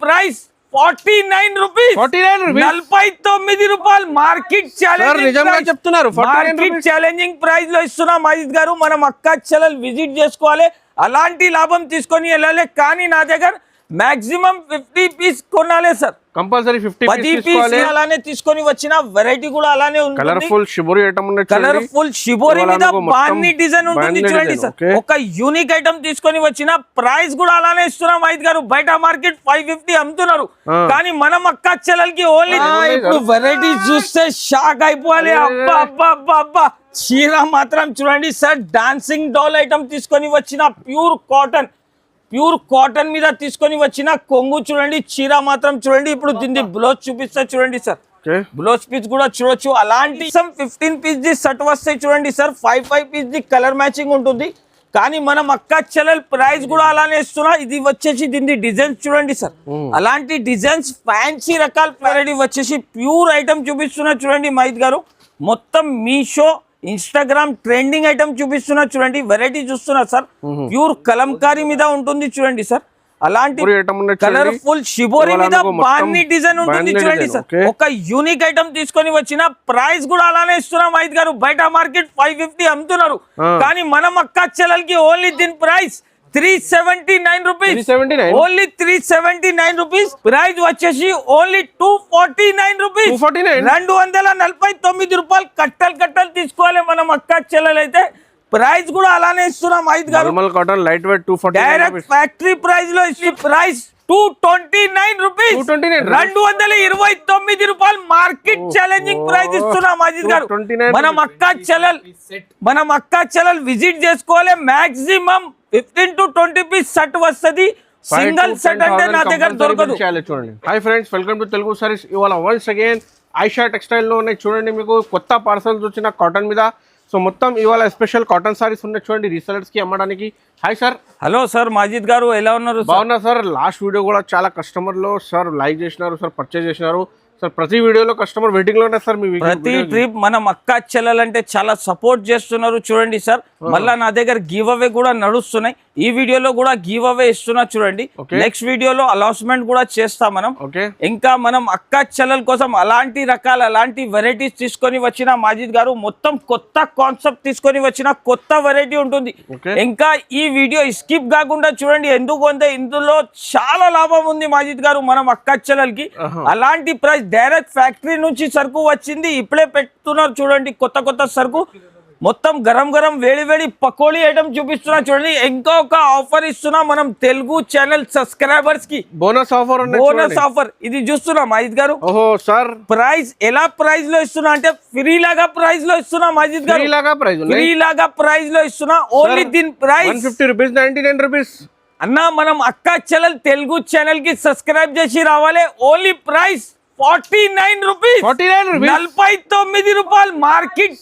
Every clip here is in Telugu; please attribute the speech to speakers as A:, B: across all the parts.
A: Price 49 rupees. 49 రూపాయలు మార్కెట్ ఛాలెంజింగ్ ప్రైస్ లో ఇస్తున్నాం అజిత్ గారు. మనం అక్క చెల్లెలు విజిట్ చేసుకోవాలి, అలాంటి లాభం తీసుకొని వెళ్ళాలి. కానీ నా దగ్గర మాక్సిమం 50 పీస్ కొనాలి సార్,
B: కంపల్సరీ 50
A: పీస్ అలానే తీసుకొని వచ్చిన వెరైటీ కూడా అలానే ఉంటుంది.
B: కలర్ఫుల్ షిబోరి ఐటమ్ ఉంది,
A: కలర్ఫుల్ షిబోరి మీద బాన్ని డిజైన్ ఉంటుంది చూడండి సార్. ఒక యూనిక్ ఐటమ్ తీసుకొని వచ్చిన ప్రైస్ కూడా అలానే ఇస్తున్నాం అజిత్ గారు. బయట మార్కెట్ 550 అమ్ముతున్నారు, కానీ మనం అక్క చెల్లెలకి ఓన్లీ ఇప్పుడు వెరైటీ చూస్తే షాక్ అయిపోవాలి. అబ్బా అబ్బా అబ్బా అబ్బా, చీర మాత్రం చూడండి సార్, డాన్సింగ్ డాల్ ఐటమ్ తీసుకొని వచ్చిన ప్యూర్ కాటన్ మీద తీసుకొని వచ్చిన కొంగు చూడండి, చీర మాత్రం చూడండి. ఇప్పుడు దీన్ని బ్లౌజ్ చూపిస్తా చూడండి సార్, బ్లౌజ్ పీస్ కూడా చూడొచ్చు. అలాంటి 15 పీస్ ది సెట్ వస్తాయి చూడండి సార్. 5 పీస్ ది కలర్ మ్యాచింగ్ ఉంటుంది, కానీ మనం అక్క చెల్లెల్ ప్రైస్ కూడా అలానే ఇస్తున్నా. ఇది వచ్చేసి దీని డిజైన్స్ చూడండి సార్, అలాంటి డిజైన్స్ ఫ్యాన్సీ రకాల వెరైటీ వచ్చేసి ప్యూర్ ఐటమ్ చూపిస్తున్నా చూడండి మహిత్ గారు. మొత్తం మీషో ఇన్స్టాగ్రామ్ ట్రెండింగ్ ఐటమ్ చూపిస్తున్నా చూడండి. వెరైటీ చూస్తున్నా సార్, ప్యూర్ కలంకారీ మీద ఉంటుంది చూడండి సార్. అలాంటి కలర్ఫుల్ షిబోరి మీద బాన్ని డిజైన్ ఉంటుంది చూడండి సార్. ఒక యూనిక్ ఐటమ్ తీసుకొని వచ్చిన ప్రైస్ కూడా అలానే ఇస్తున్నాం అజిత్ గారు. బయట మార్కెట్ 550 అమ్ముతున్నారు, కానీ మనం అక్క చెల్లెలకి ఓన్లీ దీని price 379 rupees. Only 379 rupees. Price వచ్చేసి ఓన్లీ 249 రూపీస్. 249 రూపాయలు కట్టలు తీసుకోవాలి మనం అక్క చెల్లెలు అయితే. ప్రైస్ కూడా అలానే ఇస్తున్నాం అజిత్ గారు. డైరెక్ట్ ఫ్యాక్టరీ ప్రైస్ లో ఇచ్చి ప్రైస్ 229 రూపీస్. 229 రూపాయలు మార్కెట్ ఛాలెంజింగ్ ప్రైస్ ఇస్తున్నాం అజిత్ గారు. మనం అక్క చెల్లెలు విజిట్ చేసుకోవాలి. మాక్సిమం 15 to 20 పీస్ సెట్ వస్తుంది. సింగిల్ సెట్ అంటే నా దగ్గర దొరకదు.
B: చూడండి, hi friends, welcome to Telugu saris. ఇవాళ వన్స్ అగైన్ ఆయిషా టెక్స్టైల్ లో ఉన్నాయి చూడండి. మీకు కొత్త పార్సల్స్ వచ్చిన కాటన్ మీద. సో మొత్తం ఇవాళ స్పెషల్ కాటన్ సారీస్ ఉన్నాయి చూడండి, రీసెలర్స్ కి అమ్మడానికి. Hi sir.
A: Hello sir, Majid గారు ఎలా ఉన్నారు?
B: బాగున్నా సార్. లాస్ట్ వీడియో కూడా చాలా కస్టమర్లు సార్ లైక్ చేసినారు సార్, పర్చేజ్ చేసినారు సార్. ప్రతి వీడియోలో కస్టమర్ వెయిటింగ్ లో ఉన్నారు సార్. మీ
A: ప్రతి ట్రిప్ మనం అక్క చెల్లెలంటే చాలా సపోర్ట్ చేస్తున్నారు చూడండి సార్. మళ్ళా నా దగ్గర గివ్ అవే కూడా నడుస్తున్నాయి. ఈ వీడియోలో కూడా గివ్ అవే ఇస్తున్నా చూడండి. నెక్స్ట్ వీడియోలో అనౌన్స్మెంట్ కూడా చేస్తాం మనం. ఇంకా మనం అక్క చెల్లెల కోసం అలాంటి వెరైటీస్ తీసుకొని వచ్చిన మాజిద్ గారు. మొత్తం కొత్త కాన్సెప్ట్ తీసుకొని వచ్చిన కొత్త వెరైటీ ఉంటుంది. ఇంకా ఈ వీడియో స్కిప్ కాకుండా చూడండి, ఎందుకంటే ఇందులో చాలా లాభం ఉంది మాజిద్ గారు. మనం అక్క చెల్లెలకి అలాంటి ప్రైస్ డైరెక్ట్ ఫ్యాక్టరీ నుంచి సరుకు వచ్చింది, ఇప్పుడే పెట్టుతున్నారు చూడండి. కొత్త సరుకు మొత్తం గరం వేడి పకోడీ ఐటమ్ చూపిస్తున్నా చూడండి. ఇంకొక ఆఫర్ ఇస్తున్నా మనం తెలుగు ఛానల్ సబ్స్క్రైబర్స్ కి. బోనస్ ఆఫర్ ఇది చూస్తున్నాం అజిత్ గారు.
B: సార్
A: ప్రైస్ ఎలా ప్రైస్ లో ఇస్తున్నా అంటే ఫ్రీ లాగా ప్రైస్ లో ఇస్తున్నాం అజిత్ గారు. ఫ్రీ లాగా ప్రైస్ లో ఇస్తున్నా. ఓన్లీ దీని ప్రైస్
B: 150 రూపీస్, 99 రూపీస్
A: అన్నా. మనం అక్క చెల్లెల్ తెలుగు ఛానల్ కి సబ్స్క్రైబ్ చేసి రావాలి. Only price 49 rupees. 49 రూపాయలు మార్కెట్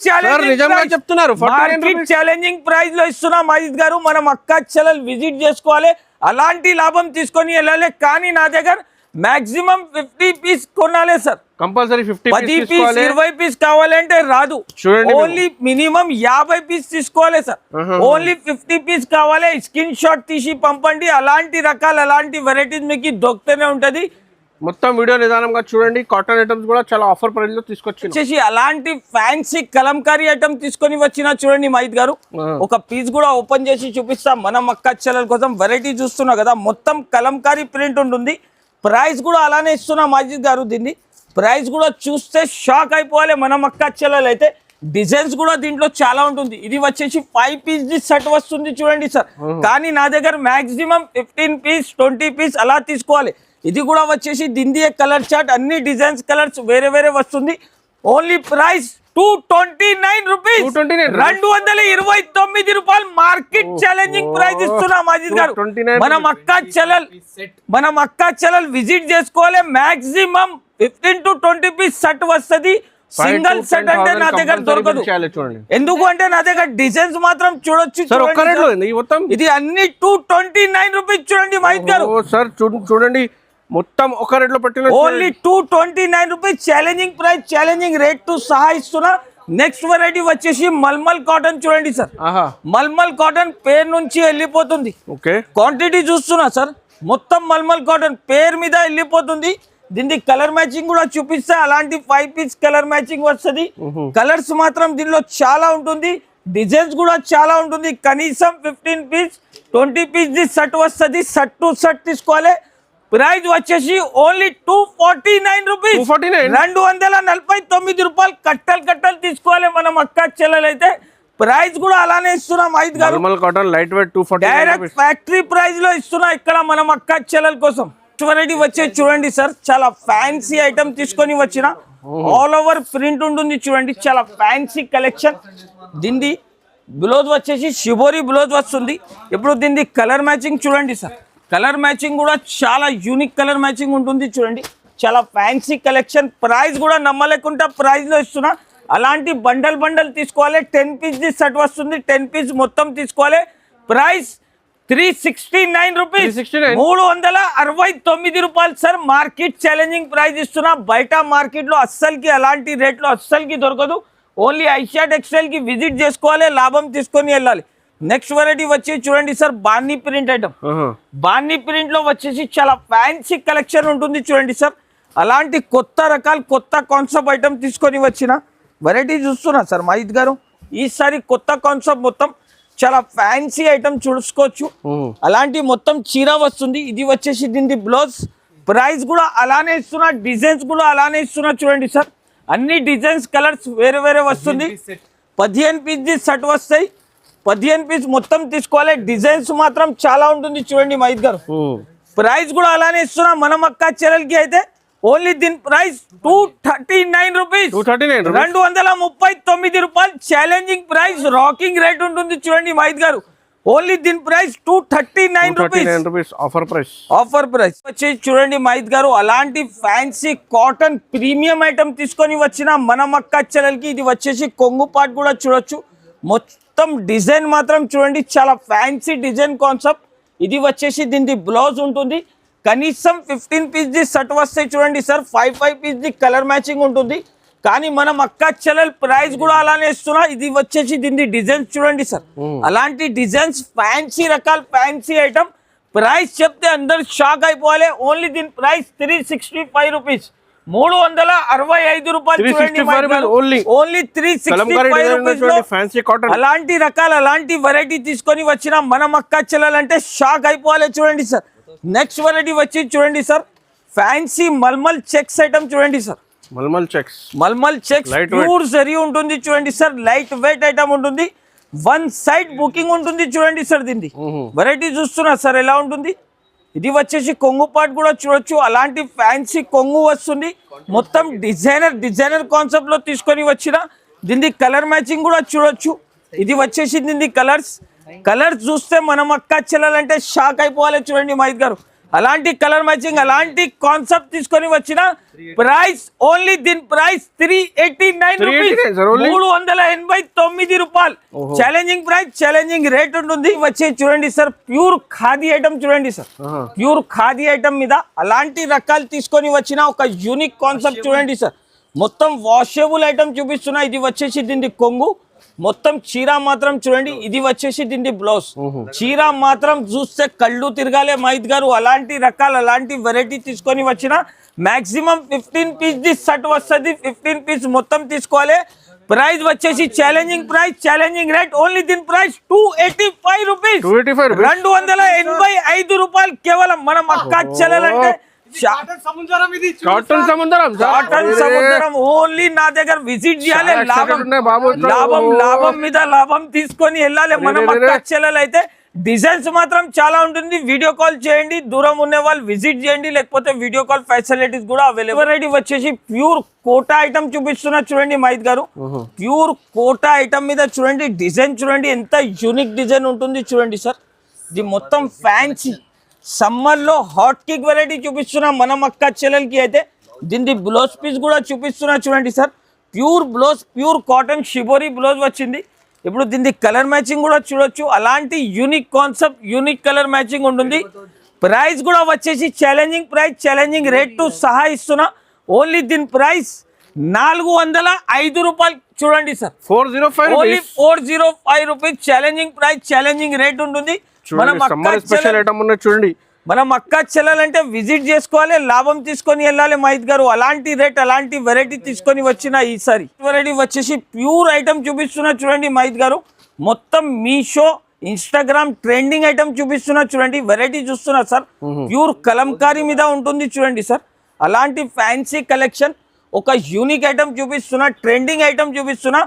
A: ఛాలెంజింగ్ ప్రైస్ లో ఇస్తున్నాం అజిత్ గారు. మనం అక్క చెల్లెలు విజిట్ చేసుకోవాలి, అలాంటి లాభం తీసుకొని వెళ్ళాలి. కానీ నా దగ్గర మాక్సిమం 50 పీస్ కొనాలి సార్,
B: కంపల్సరీ
A: 10 పీస్ 20 పీస్ కావాలంటే రాదు. ఓన్లీ మినిమం 50 పీస్ తీసుకోవాలి సార్. ఓన్లీ 50 పీస్ కావాలి. స్క్రీన్ షాట్ తీసి పంపండి. అలాంటి వెరైటీస్ మీకు దొరుకుతూనే ఉంటది.
B: మొత్తం వీడియో నిదానంగా చూడండి. కాటన్ ఐటమ్స్ కూడా చాలా ఆఫర్ ప్రైస్ లో తీసుకొచ్చి
A: అలాంటి ఫ్యాన్సీ కలంకారీ ఐటమ్ తీసుకొని వచ్చిన చూడండి మహిత్ గారు. ఒక పీస్ కూడా ఓపెన్ చేసి చూపిస్తాం. మనం అక్క చెల్లెల కోసం వెరైటీ చూస్తున్నాం కదా, మొత్తం కలంకారీ ప్రింట్ ఉంటుంది. ప్రైస్ కూడా అలానే ఇస్తున్నాం మహిత్ గారు. దీన్ని ప్రైస్ కూడా చూస్తే షాక్ అయిపోవాలి. మనం అక్క చెల్లెలు అయితే డిజైన్స్ కూడా దీంట్లో చాలా ఉంటుంది. ఇది వచ్చేసి 5 పీస్ ది సెట్ వస్తుంది చూడండి సార్. కానీ నా దగ్గర మాక్సిమం 15 పీస్ 20 పీస్ అలా తీసుకోవాలి. ఇది కూడా వచ్చేసి దింది కలర్ చార్ట్, అన్ని డిజైన్స్ కలర్స్ వేరే వస్తుంది. Only price 229 rupees. 229 రూపాయలు మార్కెట్ ఛాలెంజింగ్ ప్రైస్ ఇస్తున్నాం అజిత్ గారు. మనం అక్క చెల్లెలు విజిట్ చేసుకోవాలి. మాక్సిమం 15 to 20 పీస్ సెట్ వస్తుంది. సింగిల్ సెట్ అంటే నా దగ్గర దొరకదు. ఎందుకంటే నా దగ్గర డిజైన్స్ మాత్రం చూడొచ్చు. ఇది అన్ని 229 రూపీస్ చూడండి మహిత్ గారు.
B: సార్ చూడండి, మొత్తం ఒక రేట్ లో పెట్టిన
A: only 229 rupees. Challenging rate to సహా ఇస్తున్నా. నెక్స్ట్ వెరైటీ వచ్చేసి మల్మల్ కాటన్ చూడండి సార్. మల్మల్ కాటన్ పేరు నుంచి వెళ్ళిపోతుంది. క్వాంటిటీ చూస్తున్నా సార్, మొత్తం మల్మల్ కాటన్ పేరు మీద వెళ్ళిపోతుంది. దీనికి కలర్ మ్యాచింగ్ కూడా చూపిస్తే అలాంటి 5 పీస్ కలర్ మ్యాచింగ్ వస్తుంది. కలర్స్ మాత్రం దీనిలో చాలా ఉంటుంది, డిజైన్స్ కూడా చాలా ఉంటుంది. కనీసం 15 పీస్ 20 పీస్ ది షర్ట్ వస్తుంది. షర్ట్ టు షర్ట్ తీసుకోవాలి. ప్రైస్ వచ్చేసి ఓన్లీ 249 రూపీస్, 249 రూపాయలు. కట్టలు తీసుకోవాలి మనం అక్క చెల్లెలు అయితే. ప్రైస్ కూడా అలానే ఇస్తున్నాం ఐదు గారు,
B: cotton light weight 249
A: direct factory price లో ఇస్తున్నా ఇక్కడ మనం అక్క చెల్లెల కోసం. వెరైటీ వచ్చే చూడండి సార్, చాలా ఫ్యాన్సీ ఐటమ్ తీసుకొని వచ్చిన. ఆల్ ఓవర్ ప్రింట్ ఉంటుంది చూడండి, చాలా ఫ్యాన్సీ కలెక్షన్. దీన్ని బ్లౌజ్ వచ్చేసి షిబోరి బ్లౌజ్ వస్తుంది. ఇప్పుడు దీన్ని కలర్ మ్యాచింగ్ చూడండి సార్, కలర్ మ్యాచింగ్ కూడా చాలా యూనిక్ కలర్ మ్యాచింగ్ ఉంటుంది చూడండి, చాలా ఫ్యాన్సీ కలెక్షన్. ప్రైస్ కూడా నమ్మలేకుండా ప్రైస్ లో ఇస్తున్నా. అలాంటి బండల్ తీసుకోవాలి. 10 పీస్ ది సెట్ వస్తుంది, 10 పీస్ మొత్తం తీసుకోవాలి. ప్రైస్ 369 రూపీస్, 369 రూపాయలు సార్. మార్కెట్ ఛాలెంజింగ్ ప్రైస్ ఇస్తున్నా. బయట మార్కెట్ లో అస్సలకి అలాంటి రేట్లో అస్సలకి దొరకదు. ఓన్లీ ఐషా టెక్స్టైల్ కి విజిట్ చేసుకోవాలి, లాభం తీసుకొని వెళ్ళాలి. నెక్స్ట్ వెరైటీ వచ్చి చూడండి సార్, బాన్ని ప్రింట్ ఐటమ్. బాన్ని ప్రింట్ లో వచ్చేసి చాలా ఫ్యాన్సీ కలెక్షన్ ఉంటుంది చూడండి సార్. అలాంటి కొత్త రకాలు కొత్త కాన్సెప్ట్ ఐటమ్ తీసుకొని వచ్చిన వెరైటీ చూస్తున్నా సార్ మహిత్ గారు. ఈసారి కొత్త కాన్సెప్ట్ మొత్తం చాలా ఫ్యాన్సీ ఐటమ్ చూసుకోవచ్చు. అలాంటి మొత్తం చీర వస్తుంది. ఇది వచ్చేసి దీని బ్లౌజ్. ప్రైస్ కూడా అలానే ఇస్తున్నా, డిజైన్స్ కూడా అలానే ఇస్తున్నా చూడండి సార్. అన్ని డిజైన్స్ కలర్స్ వేరే వస్తుంది. 15 పీస్ ది సెట్ వస్తాయి, 15 పీస్ మొత్తం తీసుకోవాలి. డిజైన్స్ మాత్రం చాలా ఉంటుంది చూడండి మహిత్ గారు. ప్రైస్ కూడా అలానే ఇస్తున్నా మనం అక్క చెల్లెలకి అయితే. ఓన్లీ దీని ప్రైస్ 239 రూపీస్, 239 రూపాయలు. ఛాలెంజింగ్ ప్రైస్, రాకింగ్ రేట్ ఉంటుంది చూడండి మహిత్ గారు. ఓన్లీ దీని ప్రైస్ 239 రూపీస్, ఆఫర్ ప్రైస్ వచ్చి చూడండి మహిత్ గారు. అలాంటి ఫ్యాన్సీ కాటన్ ప్రీమియం ఐటమ్ తీసుకొని వచ్చిన మనం అక్క చెల్లెలకి. ఇది వచ్చేసి కొంగు పార్ట్ కూడా చూడొచ్చు. మొత్తం డిజైన్ మాత్రం చూడండి, చాలా ఫ్యాన్సీ డిజైన్ కాన్సెప్ట్. ఇది వచ్చేసి దీని బ్లౌజ్ ఉంటుంది. కనీసం 15 పీస్ ది షర్ట్ వస్తాయి చూడండి సార్. 5 పీస్ ది కలర్ మ్యాచింగ్ ఉంటుంది. కానీ మనం అక్క చెల్లెల్ ప్రైస్ కూడా అలానే ఇస్తున్నా. ఇది వచ్చేసి దీని డిజైన్స్ చూడండి సార్. అలాంటి డిజైన్స్ ఫ్యాన్సీ రకాల ఫ్యాన్సీ ఐటమ్. ప్రైస్ చెప్తే అందరు షాక్ అయిపోవాలి. ఓన్లీ దీని ప్రైస్ 365 రూపీస్, 365 రూపాయలు చూడండి. ఓన్లీ 365 రూపీస్ లో అలాంటి రకాల అలాంటి వెరైటీ తీసుకొని వచ్చిన మనం అక్క చెల్లెలంటే షాక్ అయిపోవాలి చూడండి సార్. నెక్స్ట్ వెరైటీ వచ్చి చూడండి sir, fancy mulmul checks item చూడండి sir. Mulmul checks pure zari ఉంటుంది చూడండి సార్. లైట్ వెయిట్ ఐటమ్ ఉంటుంది. 1 సైడ్ బుకింగ్ ఉంటుంది చూడండి సార్. దీన్ని వెరైటీ చూస్తున్నా సార్ ఎలా ఉంటుంది. ఇది వచ్చేసి కొంగు పార్ట్ కూడా చూడొచ్చు. అలాంటి ఫ్యాన్సీ కొంగు వస్తుంది. మొత్తం డిజైనర్ కాన్సెప్ట్ లో తీసుకొని వచ్చిన. దీన్ని కలర్ మ్యాచింగ్ కూడా చూడొచ్చు. ఇది వచ్చేసి దీన్ని కలర్స్ చూస్తే మనం అక్క చెల్లెలంటే షాక్ అయిపోవాలి చూడండి మహిత్ గారు. అలాంటి కలర్ మ్యాచింగ్ అలాంటి కాన్సెప్ట్ తీసుకొని వచ్చిన. ప్రైస్ ఓన్లీ దీని ప్రైస్ 389 రూపీస్, 389 రూపాయలు. ఛాలెంజింగ్ ప్రైస్, ఛాలెంజింగ్ రేట్ ఉంటుంది. వచ్చే చూడండి సార్, ప్యూర్ ఖాదీ ఐటమ్ చూడండి సార్. ప్యూర్ ఖాదీ ఐటమ్ మీద అలాంటి రకాలు తీసుకొని వచ్చిన ఒక యూనిక్ కాన్సెప్ట్ చూడండి సార్. మొత్తం వాషబుల్ ఐటమ్ చూపిస్తున్నా. ఇది వచ్చేసి దీని కొంగు. మొత్తం చీర మాత్రం చూడండి. ఇది వచ్చేసి దీని బ్లౌజ్. చీర మాత్రం చూస్తే కళ్ళు తిరగాలే మహిత్ గారు. అలాంటి రకాలు అలాంటి వెరైటీ తీసుకొని వచ్చిన. మాక్సిమం 15 పీస్ ది షర్ట్ వస్తుంది. 15 పీస్ మొత్తం తీసుకోవాలి. ప్రైస్ వచ్చేసి challenging price, challenging rate. Only దీని ప్రైస్ 285 రూపీస్, 285 రూపాయలు కేవలం. మనం అక్క చెల్లెలంటే కాటన్ సముద్రం. ఓన్లీ నా దగ్గర విజిట్ చేయాలి, లాభం మీద లాభం తీసుకొని వెళ్ళాలి. మనం అక్క చెల్లెలు అయితే. డిజైన్స్ మాత్రం చాలా ఉంటుంది. వీడియో కాల్ చేయండి, దూరం ఉన్న వాళ్ళు విజిట్ చేయండి, లేకపోతే వీడియో కాల్ ఫెసిలిటీస్ కూడా అవైలబుల్. వెరైటీ వచ్చేసి ప్యూర్ కోటా ఐటమ్ చూపిస్తున్నా చూడండి మహిత్ గారు. ప్యూర్ కోటా ఐటమ్ మీద చూడండి డిజైన్ చూడండి, ఎంత యూనిక్ డిజైన్ ఉంటుంది చూడండి సార్. ఇది మొత్తం ఫ్యాన్సీ సమ్మర్ లో హాట్ కేక్ వెరైటీ చూపిస్తున్నా మనం అక్క చెల్లెలకి అయితే. దీని బ్లౌజ్ పీస్ కూడా చూపిస్తున్నా చూడండి sir. Pure blouse, pure cotton shibori blouse వచ్చింది. ఇప్పుడు దీని కలర్ మ్యాచింగ్ కూడా చూడొచ్చు. అలాంటి unique concept, unique colour matching ఉంటుంది. ప్రైస్ కూడా వచ్చేసి challenging price, challenging rate to సహా ఇస్తున్నా. ఓన్లీ దీని ప్రైస్ 405 రూపాయలు చూడండి sir. 405 rupees challenging price, challenging rate ఉంటుంది. మనం
B: స్పెషల్ ఐటమ్ ఉన్నది చూడండి.
A: మనం అక్క చెల్లెలంటే విజిట్ చేసుకోవాలి, లాభం తీసుకొని వెళ్ళాలి మహిత్ గారు. అలాంటి రేట్ అలాంటి వెరైటీ తీసుకొని వచ్చిన ఈసారి వెరైటీ వచ్చేసి ప్యూర్ ఐటమ్ చూపిస్తున్నా చూడండి మహిత్ గారు. మొత్తం మీషో ఇన్స్టాగ్రామ్ ట్రెండింగ్ ఐటమ్ చూపిస్తున్నా చూడండి. వెరైటీ చూస్తున్నా సార్, ప్యూర్ కలంకారీ మీద ఉంటుంది చూడండి సార్. అలాంటి ఫ్యాన్సీ కలెక్షన్, ఒక యూనిక్ ఐటమ్ చూపిస్తున్నా, ట్రెండింగ్ ఐటమ్ చూపిస్తున్నా.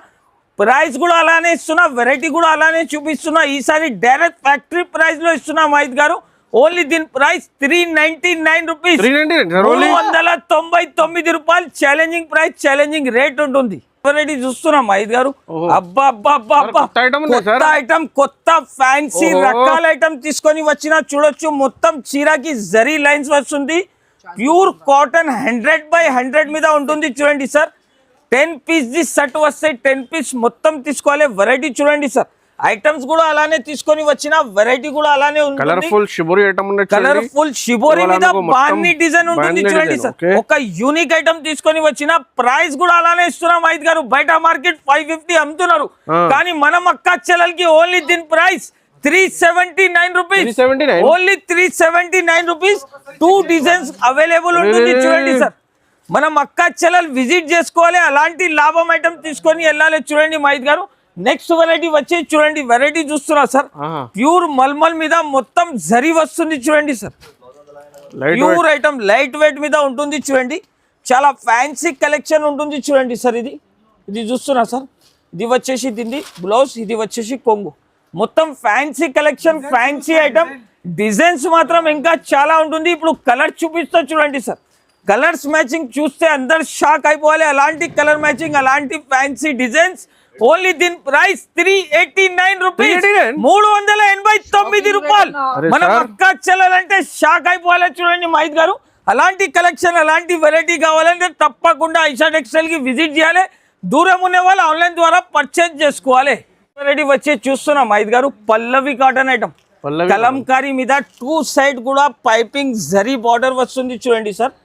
A: ప్రైస్ కూడా అలానే ఇస్తున్నా, వెరైటీ కూడా అలానే చూపిస్తున్నా. ఈసారి డైరెక్ట్ ఫ్యాక్టరీ ప్రైస్ లో ఇస్తున్నా మహిత్ గారు. ఓన్లీ దీని ప్రైస్ 399 రూపీస్, 399 రూపాయలు. ఛాలెంజింగ్ ప్రైస్, ఛాలెంజింగ్ రేట్ ఉంటుంది. వెరైటీ చూస్తున్నాం మహిత్ గారు. అబ్బా అబ్బా అబ్బా అబ్బా, కొత్త ఐటమ్, కొత్త ఫ్యాన్సీ రకాల ఐటమ్ తీసుకొని వచ్చిన చూడొచ్చు. మొత్తం చీరకి జరీ లైన్స్ వస్తుంది. ప్యూర్ కాటన్ 100/100 మీద ఉంటుంది చూడండి సార్. 10 పీస్ ది సెట్ వస్తాయి, 10 పీస్ మొత్తం తీసుకోవాలి. వెరైటీ చూడండి సార్, ఐటమ్స్ కూడా అలానే తీసుకొని వచ్చిన, వెరైటీ కూడా అలానే ఉంది.
B: కలర్ఫుల్ షిబోరి ఐటమ్ ఉంది,
A: కలర్ఫుల్ షిబోరి మీద బాన్ని డిజైన్ ఉంటుంది చూడండి సార్. ఒక యూనిక్ ఐటమ్ తీసుకొని వచ్చిన, ప్రైస్ కూడా అలానే ఇస్తున్నాం మహిత్ గారు. బయట మార్కెట్ 550 అమ్ముతున్నారు, కానీ మనం అక్క చెల్లెలకి ఓన్లీ దీని price 379 rupees, only 379 rupees. 2 designs available ఉంటుంది చూడండి సార్. మనం అక్క చెల్లెలు విజిట్ చేసుకోవాలి, అలాంటి లాభం ఐటమ్ తీసుకొని వెళ్ళాలి చూడండి మహిత్ గారు. నెక్స్ట్ వెరైటీ వచ్చి చూడండి, వెరైటీ చూస్తున్నా సార్. ప్యూర్ మల్మల్ మీద మొత్తం జరీ వస్తుంది చూడండి sir. Pure item light weight మీద ఉంటుంది చూడండి. చాలా ఫ్యాన్సీ కలెక్షన్ ఉంటుంది చూడండి సార్. ఇది చూస్తున్నా సార్. ఇది వచ్చేసి దీన్ని బ్లౌజ్, ఇది వచ్చేసి కొంగు. మొత్తం fancy collection, fancy item. Designs మాత్రం ఇంకా చాలా ఉంటుంది. ఇప్పుడు కలర్ చూపిస్తా చూడండి సార్. కలర్స్ మ్యాచింగ్ చూస్తే అందరు షాక్ అయిపోవాలి. అలాంటి కలర్ మ్యాచింగ్, అలాంటి ఫ్యాన్సీ డిజైన్స్. ఓన్లీ దీని ప్రైస్ 389 రూపీస్, 389 రూపాయలు. మనం అక్క చెల్లెలంటే షాక్ అయిపోవాలి చూడండి మహిత్ గారు. అలాంటి కలెక్షన్, అలాంటి వెరైటీ కావాలంటే తప్పకుండా ఐషా టెక్స్టైల్ కి విజిట్ చేయాలి. దూరం ఉన్న వాళ్ళు ఆన్లైన్ ద్వారా పర్చేజ్ చేసుకోవాలి. వెరైటీ వచ్చి చూస్తున్నాం మహిత్ గారు. పల్లవి కాటన్ ఐటమ్, కలంకారీ మీద 2 సైడ్ కూడా పైపింగ్ జరీ బార్డర్ వస్తుంది చూడండి సార్.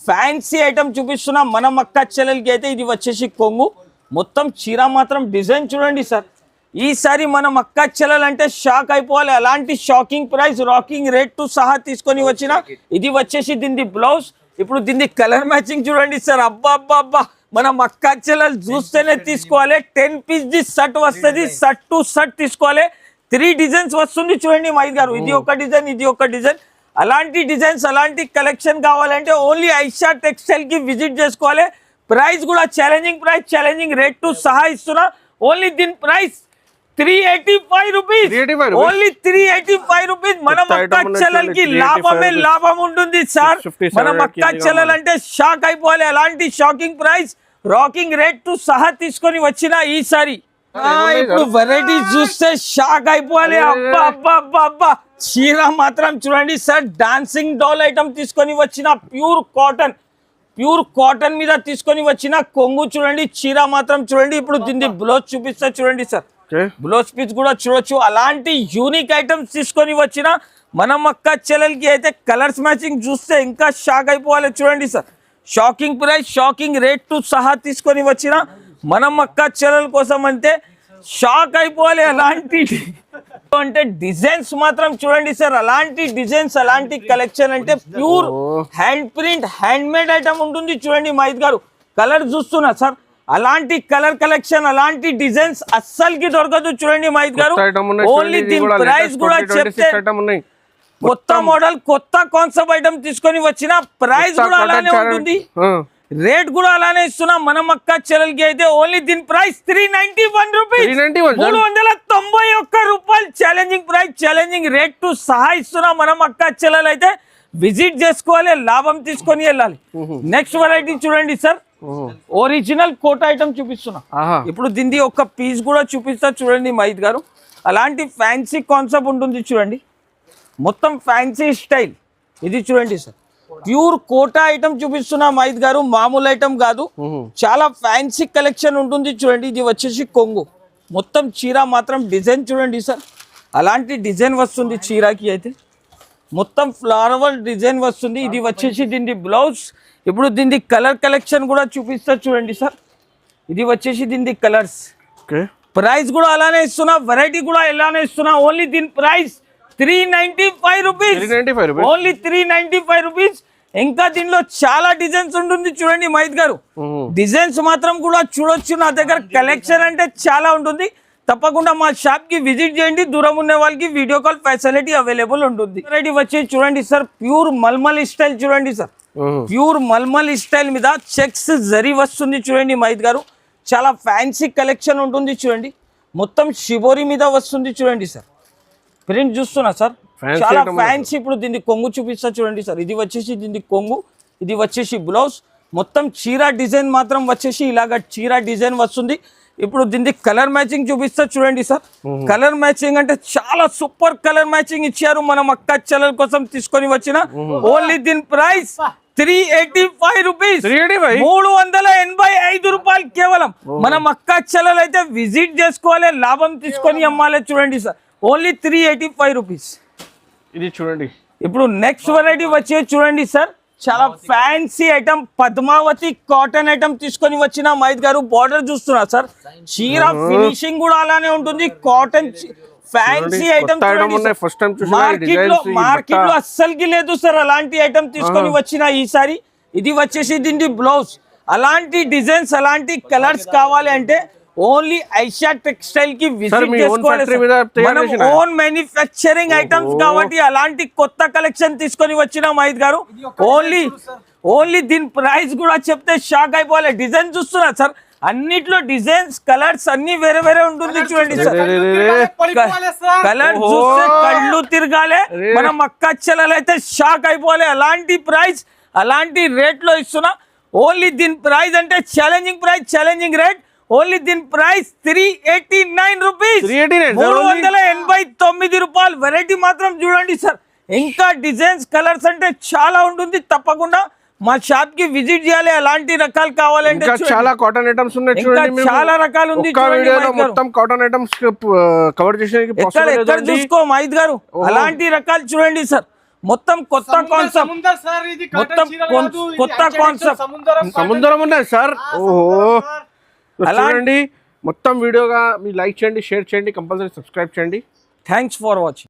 A: ఫ్యాన్సీ ఐటమ్ చూపిస్తున్నాం మనం అక్క చెల్లెలకి అయితే. ఇది వచ్చేసి కొంగు. మొత్తం చీర మాత్రం డిజైన్ చూడండి సార్. ఈసారి మనం అక్క చెల్లెలంటే షాక్ అయిపోవాలి. అలాంటి షాకింగ్ ప్రైస్, రాకింగ్ రేట్ తో సహా తీసుకొని వచ్చిన. ఇది వచ్చేసి దీని బ్లౌజ్. ఇప్పుడు దీన్ని కలర్ మ్యాచింగ్ చూడండి సార్. అబ్బా అబ్బా అబ్బా, మనం అక్క చెల్లెలు చూస్తేనే తీసుకోవాలి. 10 పీస్ ది సెట్ వస్తుంది, సెట్ టు సెట్ తీసుకోవాలి. 3 డిజైన్స్ వస్తుంది చూడండి మహిత్ గారు. ఇది ఒక డిజైన్, ఇది ఒక డిజైన్. అలాంటి డిజైన్స్, అలాంటి కలెక్షన్ కావాలంటే ఓన్లీ ఐషా టెక్స్టైల్ కి విజిట్ చేసుకోవాలి. ప్రైస్ కూడా ఛాలెంజింగ్ ప్రైస్, ఛాలెంజింగ్ రేట్ తో సహా ఇస్తున్నా. ఓన్లీ దీని ప్రైస్ 385 రూపీస్, ఓన్లీ 385 రూపీస్. మనం అక్క చెల్లెలకి లాభమే లాభం ఉంటుంది సార్. మనం అక్క చెల్లెలంటే షాక్ అయిపోవాలి. అలాంటి షాకింగ్ ప్రైస్, రాకింగ్ రేట్ తో సహా తీసుకొని వచ్చిన ఈసారి. ఇప్పుడు వెరైటీ చూస్తే షాక్ అయిపోవాలి. అబ్బా అబ్బా అబ్బా అబ్బా, చీర మాత్రం చూడండి సార్. డాన్సింగ్ డాల్ ఐటమ్ తీసుకొని వచ్చిన, ప్యూర్ కాటన్, ప్యూర్ కాటన్ మీద తీసుకొని వచ్చిన. కొంగు చూడండి, చీర మాత్రం చూడండి. ఇప్పుడు దీన్ని బ్లౌజ్ చూపిస్తా చూడండి సార్. బ్లౌజ్ పీస్ కూడా చూడొచ్చు. అలాంటి యూనిక్ ఐటమ్స్ తీసుకొని వచ్చిన మనం అక్క చెల్లెలకి అయితే. కలర్స్ మ్యాచింగ్ చూస్తే ఇంకా షాక్ అయిపోవాలి చూడండి sir. Shocking price, shocking rate తో సహా తీసుకొని వచ్చిన మనం అక్క చెల్లెల కోసం అంటే షాక్ అయిపోవాలి. అలాంటి అంటే డిజైన్స్ మాత్రం చూడండి సార్. అలాంటి డిజైన్స్, అలాంటి కలెక్షన్ అంటే pure hand print, hand made item ఉంటుంది చూడండి మహిత్ గారు. కలర్ చూస్తున్నా సార్. అలాంటి కలర్ కలెక్షన్, అలాంటి డిజైన్స్ అస్సలకి దొరకదు చూడండి మహిత్ గారు. ఓన్లీ దీని ప్రైస్ కూడా చెప్తే, కొత్త మోడల్, కొత్త కాన్సెప్ట్ ఐటమ్ తీసుకొని వచ్చిన. ప్రైస్ కూడా అలానే ఉంటుంది, రేట్ కూడా అలానే ఇస్తున్నాం మనం అక్క చెల్లెలకి అయితే. ఓన్లీ దీని ప్రైస్ 391 రూపీస్, 391 రూపాయలు. Challenging price, challenging rate to సహా ఇస్తున్నాం మనం అక్క చెల్లెలు అయితే. విజిట్ చేసుకోవాలి, లాభం తీసుకొని వెళ్ళాలి. నెక్స్ట్ వెరైటీ చూడండి సార్. ఒరిజినల్ కోట ఐటమ్ చూపిస్తున్నా. ఇప్పుడు దీన్ని ఒక పీస్ కూడా చూపిస్తా చూడండి మహిత్ గారు. అలాంటి ఫ్యాన్సీ కాన్సెప్ట్ ఉంటుంది చూడండి. మొత్తం ఫ్యాన్సీ స్టైల్. ఇది చూడండి సార్. ప్యూర్ కోటా ఐటమ్ చూపిస్తున్నా మహిత్ గారు. మామూలు ఐటమ్ కాదు, చాలా ఫ్యాన్సీ కలెక్షన్ ఉంటుంది చూడండి. ఇది వచ్చేసి కొంగు. మొత్తం చీర మాత్రం డిజైన్ చూడండి సార్. అలాంటి డిజైన్ వస్తుంది చీరకి అయితే. మొత్తం ఫ్లవర్ డిజైన్ వస్తుంది. ఇది వచ్చేసి దీని బ్లౌజ్. ఇప్పుడు దీని కలర్ కలెక్షన్ కూడా చూపిస్తా చూడండి సార్. ఇది వచ్చేసి దీని కలర్స్. ప్రైస్ కూడా అలానే ఇస్తున్నా, వెరైటీ కూడా ఇలానే ఇస్తున్నా. ఓన్లీ దీని price 395 rupees,
B: 395 rupees,
A: only 395 rupees. ఇంకా దీనిలో చాలా డిజైన్స్ ఉంటుంది చూడండి మహిత్ గారు. డిజైన్స్ మాత్రం కూడా చూడొచ్చు. నా దగ్గర కలెక్షన్ అంటే చాలా ఉంటుంది. తప్పకుండా మా షాప్ కి విజిట్ చేయండి. దూరం ఉన్న వాళ్ళకి వీడియో కాల్ ఫెసిలిటీ అవైలబుల్ ఉంటుంది. వెరైటీ వచ్చి చూడండి సార్, ప్యూర్ మల్మల్ స్టైల్ చూడండి సార్. ప్యూర్ మల్మల్ స్టైల్ మీద చెక్స్ జరీ వస్తుంది చూడండి మహిత్ గారు. చాలా ఫ్యాన్సీ కలెక్షన్ ఉంటుంది చూడండి. మొత్తం షిబోరి మీద వస్తుంది చూడండి సార్. ప్రింట్ చూస్తున్నా సార్, చాలా ఫ్యాన్సీ. ఇప్పుడు దీన్ని కొంగు చూపిస్తా చూడండి సార్. ఇది వచ్చేసి దీన్ని కొంగు, ఇది వచ్చేసి బ్లౌజ్. మొత్తం చీర డిజైన్ మాత్రం వచ్చేసి ఇలాగ చీర డిజైన్ వస్తుంది. ఇప్పుడు దీన్ని కలర్ మ్యాచింగ్ చూపిస్తా చూడండి సార్. కలర్ మ్యాచింగ్ అంటే చాలా సూపర్ కలర్ మ్యాచింగ్ ఇచ్చారు. మనం అక్క చెల్లెల కోసం తీసుకొని వచ్చిన ఓన్లీ దీని ప్రైస్ 385 రూపీస్, 385 రూపాయలు కేవలం. మనం అక్క చెల్లెలు అయితే విజిట్ చేసుకోవాలి, లాభం తీసుకొని అమ్మాలి చూడండి సార్. Only 385 rupees.
B: ఇది చూడండి.
A: ఇప్పుడు నెక్స్ట్ వెరైటీ వచ్చే చూడండి సార్, చాలా fancy item Padmavati cotton item తీసుకొని వచ్చిన మహిత్ గారు. బార్డర్ చూస్తున్నా సార్, చీర ఫినిషింగ్ కూడా అలానే ఉంటుంది. కాటన్ ఫ్యాన్సీ ఐటమ్ మార్కెట్ లో అస్సలుకి లేదు సార్. అలాంటి ఐటమ్ తీసుకొని వచ్చిన ఈసారి. ఇది వచ్చేసి దీని బ్లౌజ్. అలాంటి డిజైన్స్, అలాంటి కలర్స్ కావాలి అంటే ఓన్లీ ఐషా టెక్స్టైల్ కి విజిట్ చేసుకోవాలి. మనం ఓన్ మ్యానుఫ్యాక్చరింగ్ ఐటమ్స్ కాబట్టి అలాంటి కొత్త కలెక్షన్ తీసుకొని వచ్చిన మహిత్ గారు. ఓన్లీ దీని ప్రైస్ కూడా చెప్తే షాక్ అయిపోవాలి. డిజైన్ చూస్తున్నా సార్, అన్నిట్లో డిజైన్స్ కలర్స్ అన్ని వేరే వేరే ఉంటుంది చూడండి సార్. కలర్ చూస్తే కళ్ళు తిరగాలి. మనం అక్క చెల్లెలు అయితే షాక్ అయిపోవాలి. అలాంటి ప్రైస్, అలాంటి రేట్ లో ఇస్తున్నా. ఓన్లీ దీని ప్రైస్ అంటే challenging price, challenging rate. Only దీని ప్రైస్ 389 రూపీస్, 389 రూపాయలు. వెరైటీ మాత్రం చూడండి సార్. ఇంకా డిజైన్స్ కలర్స్ అంటే చాలా ఉంటుంది. తప్పకుండా మా షాప్ కి విజిట్ చేయాలి. అలాంటి రకాలు కావాలంటే
B: చాలా కాటన్ ఐటమ్స్ ఉన్నాయి చూడండి.
A: చాలా రకాలు ఉంది.
B: మొత్తం కాటన్ ఐటమ్స్ కవర్ చేసేందుకు
A: ఎక్కడ చూసుకో మహిత్ గారు. అలాంటి రకాలు చూడండి సార్. మొత్తం కొత్త కాన్సెప్ట్, మొత్తం కొత్త కాన్సెప్ట్.
B: సముద్రం ఉన్నాయి సార్. ఓహో చూడండి. మొత్తం వీడియోగా మీరు లైక్ చేయండి, షేర్ చేయండి, కంపల్సరీ సబ్స్క్రైబ్ చేయండి.
A: Thanks for watching.